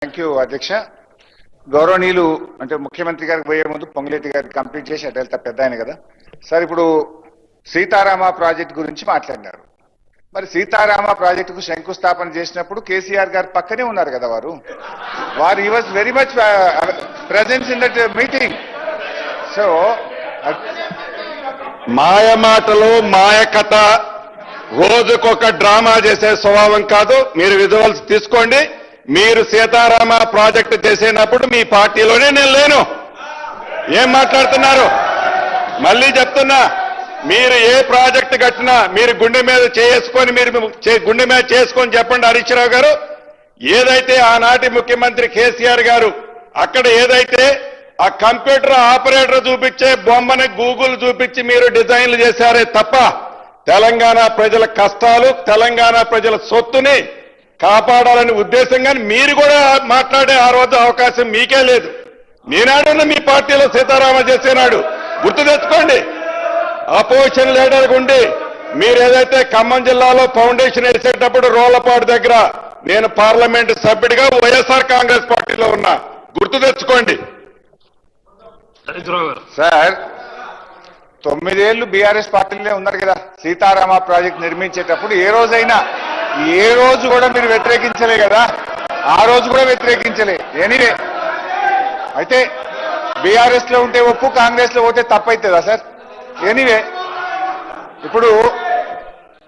Thank you అధ్యక్ష. గౌరవనీయులు అంటే ముఖ్యమంత్రి గారికి పోయే ముందు పొంగులేటి గారికి కంప్లీట్ చేసి అటు వెళ్తా పెద్ద ఆయన కదా సార్. ఇప్పుడు సీతారామ ప్రాజెక్టు గురించి మాట్లాడినారు. మరి సీతారామ ప్రాజెక్టుకు శంకుస్థాపన చేసినప్పుడు కేసీఆర్ గారు పక్కనే ఉన్నారు కదా వారు he was very much presence in that meeting. So మాయ మాటలు మాయ కథ రోజుకొక డ్రామా చేసే స్వభావం కాదు. మీరు విజువల్స్ తీసుకోండి. మీరు సీతారామ ప్రాజెక్టు చేసేటప్పుడు మీ పార్టీలోనే నేను లేను. ఏం మాట్లాడుతున్నారు? మళ్ళీ చెప్తున్నా, మీరు ఏ ప్రాజెక్టు కట్టినా మీరు గుండె మీద చేసుకొని గుండె మీద చేసుకొని చెప్పండి. హరీష్ రావు గారు, ఏదైతే ఆనాటి ముఖ్యమంత్రి కేసీఆర్ గారు అక్కడ ఏదైతే ఆ కంప్యూటర్ ఆపరేటర్ చూపించే బొమ్మని గూగుల్ చూపించి మీరు డిజైన్లు చేశారే తప్ప తెలంగాణ ప్రజల కష్టాలు తెలంగాణ ప్రజల సొత్తుని కాపాడాలని ఉద్దేశంగా మీరు కూడా మాట్లాడే ఆ రోజు అవకాశం మీకే లేదు. మీనాడున్న మీ పార్టీలో సీతారామ చేసేనాడు గుర్తు తెచ్చుకోండి. అపోజిషన్ లీడర్ ఉండి మీరు ఏదైతే ఖమ్మం జిల్లాలో ఫౌండేషన్ వేసేటప్పుడు రోళ్లపాడు దగ్గర నేను పార్లమెంటు సభ్యుడిగా వైఎస్ఆర్ కాంగ్రెస్ పార్టీలో ఉన్నా, గుర్తు తెచ్చుకోండి. సార్ 9 ఏళ్లు బీఆర్ఎస్ పార్టీలోనే ఉన్నారు కదా. సీతారామ ప్రాజెక్ట్ నిర్మించేటప్పుడు ఏ రోజు కూడా మీరు వ్యతిరేకించలే కదా. ఆ రోజు కూడా వ్యతిరేకించలే. ఎనీవే అయితే బీఆర్ఎస్ లో ఉంటే ఒప్పు, కాంగ్రెస్ లో పోతే తప్పైతుందా సార్? ఎనీవే ఇప్పుడు